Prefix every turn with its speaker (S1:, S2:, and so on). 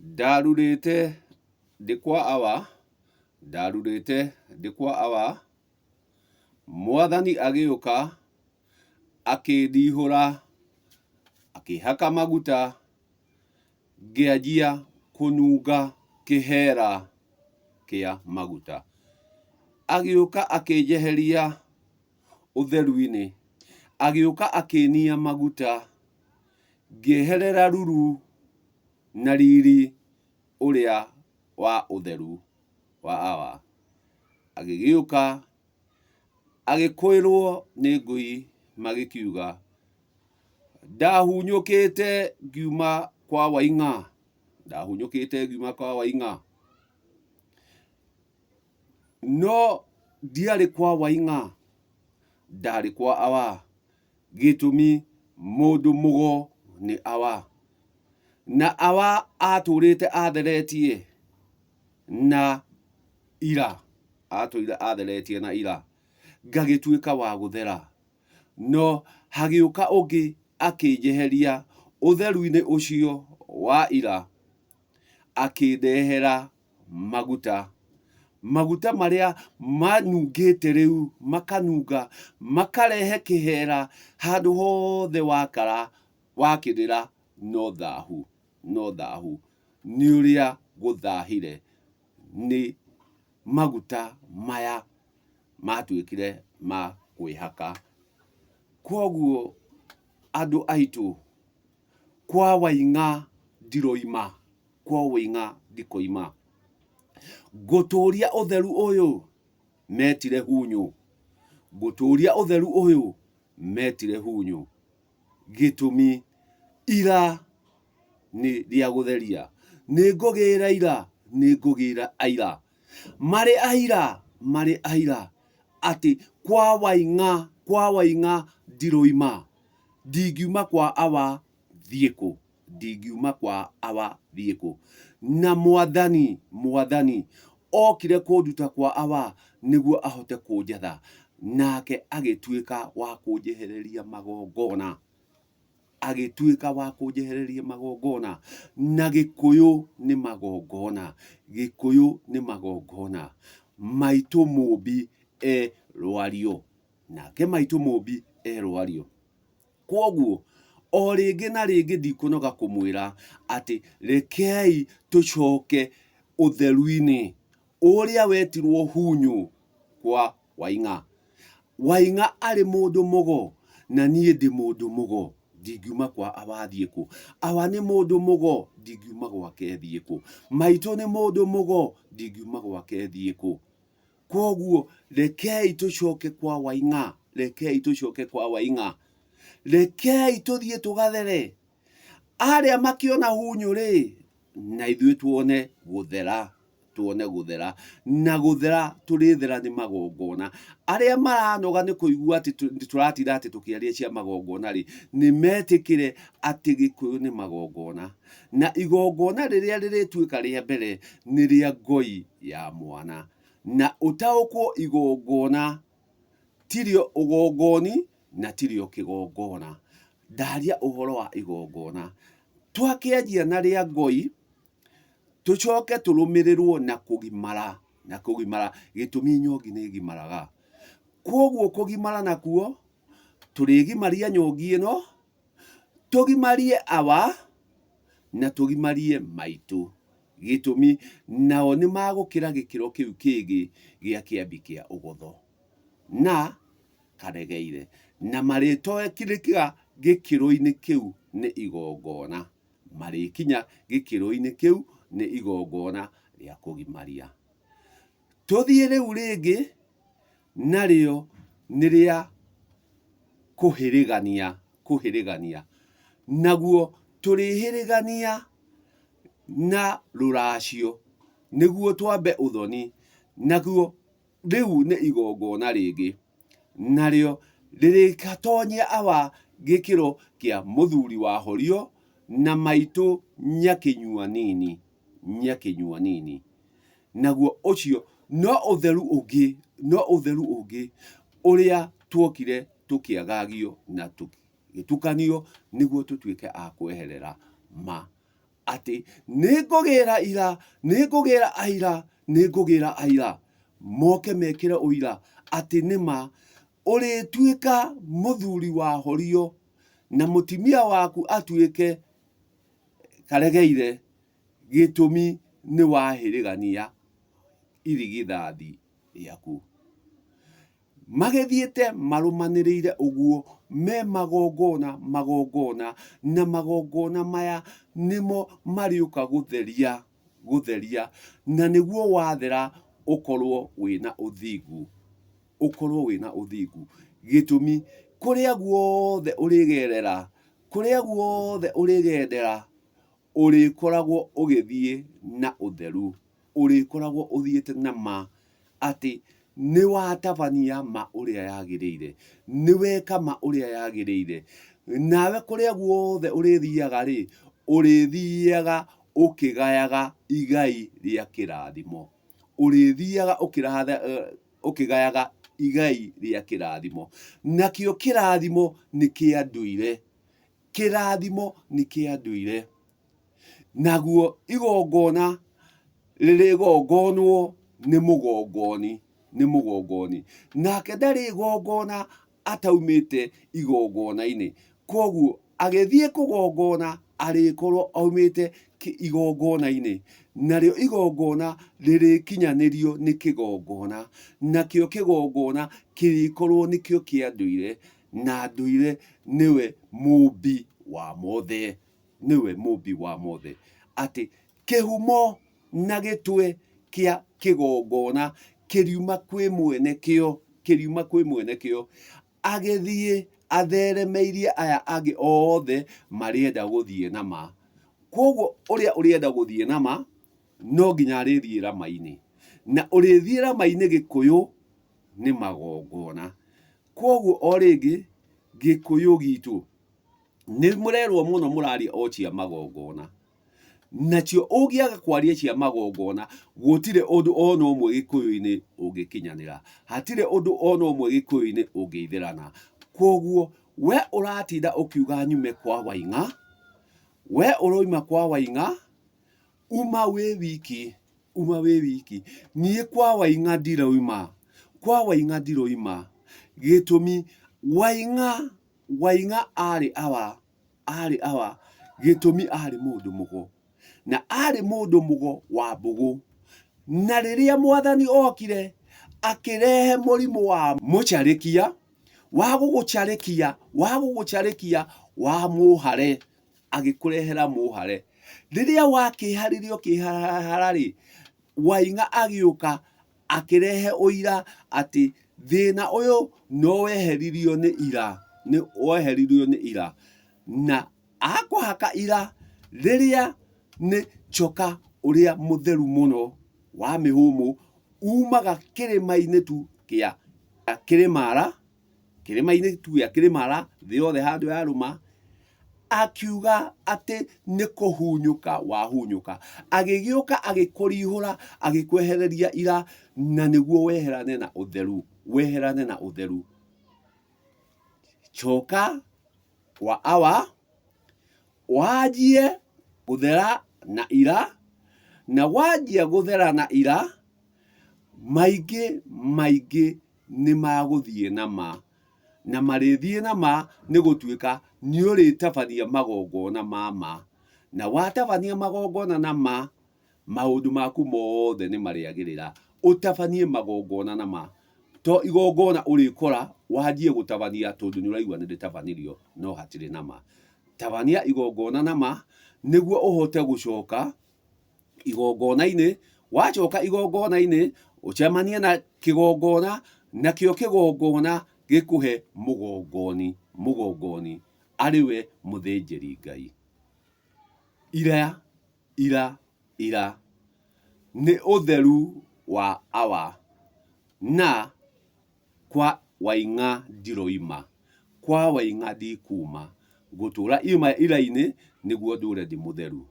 S1: ndarurĩte ndĩ kwa awa, ndarurĩte ndĩ kwa awa, Mwathani agĩũka akĩndihũra, akĩhaka maguta, ngĩanjia kũnunga kĩhera kĩa maguta. Agĩũka akĩnjeheria ũtheru-inĩ, agĩũka akĩnia maguta, ngĩeherera ruru na riri ũrĩa wa ũtheru wa awa. Agĩgĩũka agĩkwĩrwo nĩ ngũi magĩkiuga, ndahunyũkĩte ngiuma kwa Waing'a, ndahunyũkĩte ngiuma kwa Waing'a. No ndiarĩ kwa Waing'a, ndarĩ kwa awa, gĩtũmi mũndũ mũgo nĩ awa. Na awa atũrĩte atheretie na ira, atũire atheretie na ira, ngagĩtuĩka wa gũthera. No hagĩũka ũngĩ akĩnjeheria ũtheru-inĩ ũcio wa ira, akĩndehera maguta. Maguta marĩa manungĩte rĩu, makanunga, makarehe kĩhera handũ hothe wakara, wakĩrĩra no thahu, no thahu. Nĩ ũrĩa gũthahire nĩ maguta maya matuĩkire ma kwĩhaka. Kwoguo andũ aitũ, kwa Waing'a ndiroima, kwa Waing'a ndikoima. Ngũtũũria ũtheru ũyũ, metire hunyũ. Ngũtũũria ũtheru ũyũ, metire hunyũ. Gĩtũmi ira nĩ rĩa gũtheria. Nĩ ngũgĩra ira, nĩ ngũgĩra aira. Marĩ aira, marĩ aira, atĩ kwa Waing'a, kwa Waing'a ndiroima. Ndingiuma kwa awa thiĩ kũ? Ndingiuma kwa awa thiĩ kũ? Na Mwathani, Mwathani okire kũnduta kwa awa nĩguo ahote kũnjatha, nake agĩtuĩka wa kũnjehereria magongona, agĩtuĩka wa kũnjehereria magongona. Na Gĩkũyũ nĩ magongona, Gĩkũyũ nĩ magongona. Maitũ Mũmbi rwario, nake Maitũ Mũmbi rwario. Kwoguo o rĩngĩ na rĩngĩ ndikũnoga kũmwĩra atĩ rekei tũcoke ũtheru-inĩ ũrĩa wetirwo hunyũ kwa Waing'a. Waing'a arĩ mũndũ mũgo, na niĩ ndĩ mũndũ mũgo, ndingiuma kwa awa thiĩ kũ? Awa nĩ mũndũ mũgo, ndingiuma gwake thiĩ kũ? Maitũ nĩ mũndũ mũgo, ndingiuma gwake thiĩ kũ? Kwoguo rekei tũcoke kwa Waing'a, rekei tũcoke kwa Waing'a. Rekei tũthiĩ tũgathere. Arĩa makĩona hunyũ-rĩ, na ithuĩ tuone gũthera, tuone gũthera. Na gũthera, tũrĩthera nĩ magongona. Arĩa maranoga nĩ kũigua atĩ tũratinda atĩ tũkĩaria cia magongona-rĩ, nĩ metĩkĩre atĩ Gĩkũyũ nĩ magongona. Na igongona rĩrĩa rĩrĩtuĩka rĩa mbere nĩ rĩa ngoi ya mwana. Na ũtaũkwo igongona tirio ũgongoni, na tirio kĩgongona. Ndaria ũhoro wa igongona. Twakĩanjia na rĩa ngoi, tũcoke tũrũmĩrĩrwo na kũgimara, na kũgimara, gĩtũmi nyongi nĩ ĩgimaraga. Kwoguo kũgimara nakuo, tũrĩgimaria nyongi ĩno, tũgimarie awa, na tũgimarie maitũ. Gĩtũmi nao nĩ magũkĩra gĩkĩro kĩu kĩngĩ gĩa kĩambi kĩa ũgotho, na karegeire. Na marĩtokĩrĩka gĩkĩro-inĩ kĩu nĩ igongona. Marĩkinya gĩkĩro-inĩ kĩu nĩ igongona rĩa kũgimaria. Tũthiĩ rĩu rĩngĩ, narĩo nĩ rĩa kũhĩrĩgania, kũhĩrĩgania. Naguo tũrĩhĩrĩgania na rũracio nĩguo twambe ũthoni. Naguo rĩu nĩ igongona rĩngĩ, narĩo rĩrĩgatonyia awa gĩkĩro kĩa mũthuri wahorio, na maitũ nyakĩnyua nini, nyakĩnyua nini. Naguo ũcio no ũtheru ũngĩ, no ũtheru ũngĩ ũrĩa tuokire tũkĩagagio na tũgĩtukanio nĩguo tũtuĩke a kweherera ati ningugera ira, ningugera aira, ningugera aira, moke mekire uira ati nima urituika muthuri wa horio na mutimia waku atuike karegeire gitumi ni wahirigania irigithathi riaku. Magethiete marumaniriire uguo me magongona na magongona maya nimo mariuka gutheria na niguo wathera ukorwo wina uthingu, gitumi kuria guothe urigerera, kuria guothe urigendera urikoragwo ugithie na utheru, urikoragwo uthiete na ma ati ni watabania ma uria yagiriire, ni weka ma uria yagiriire, nawe kuria guothe urithiaga ri urithiaga ukigayaga igai ria kirathimo, urithiaga ukigayaga igai ria kirathimo, nakio kirathimo ni kia nduire, kirathimo ni kia nduire, naguo igongona ririgongonwo ni mugongoni, nake ndari igongona ataumite igongona-ini, koguo agithie kugongona arikorwo aumite igongona-ini, nario igongona ririkinyanirio ni kigongona, nakio kigongona kirikorwo nikio kia nduire, na nduire niwe mumbi wa mothe, ati kihumo na gitwe kia kigongona kiriuma kwi mwene kio, agithie atheremeirie aya angi othe marienda guthie na ma. Koguo uria urienda guthie na ma no nginya arithie rama-ini, na urithie rama-ini gikuyu ni magongona. Koguo o ringi gikuyu gitu ni murerwo muno muraria o cia magongona, nacio ungiaga kwaria cia magongona gutire undu ona umwe gikuyu-ini ungikinyanira, hatire undu ona umwe gikuyu-ini ungiitherana. Koguo we uratinda ukiuga nyume kwa Waing'a, we uroima kwa Waing'a, uma wi wiki, nie kwa Waing'a ndiroima, gitumi Waing'a ari awa gitumi ari mundu mugo, na ari mundu mugo wa mbugu, na riria Mwathani okire akirehe murimu wa mucharikia, wa gugucharikia wa muhare, agikurehera muhare. Riria wakiharirio kiharari, Waing'a agiuka akirehe uira ati thina uyu no weheririo ni ira, na akwahaka ira riria ni choka uria mutheru muno wa mihumu umaga kirima-ini tu kia Kirimara, kirima-ini tu ya Kirimara, thi yothe handu yaruma, akiuga ati ni kuhunyuka wahunyuka, agigiuka agikurihura, agikwehereria ira, na niguo weherane na utheru. Choka wa awa wajie guthera na ira, na wajia guthera na ira, maingi ni maguthie na ma, na marithie na ma ni gutuika ni uritabania magongona ma, na watabania magongona na ma, maundu maku mothe ni mariagirira. Utabanie magongona na ma, to igongona urikora wajie gutabania tondu ni uraigua ni ritabanirio no hatire na ma. Tabania igongona na ma niguo uhote gucoka igongona-ini, wachoka igongona-ini uchemanie na kigongona, nakio kigongona gikuhe mugongoni ariwe muthinjiri Ngai. Ira ni utheru wa awa, na kwa Waing'a ndiroima, kwa Waing'a ndikuma, gutura ira-ini niguo ndure ndi mutheru.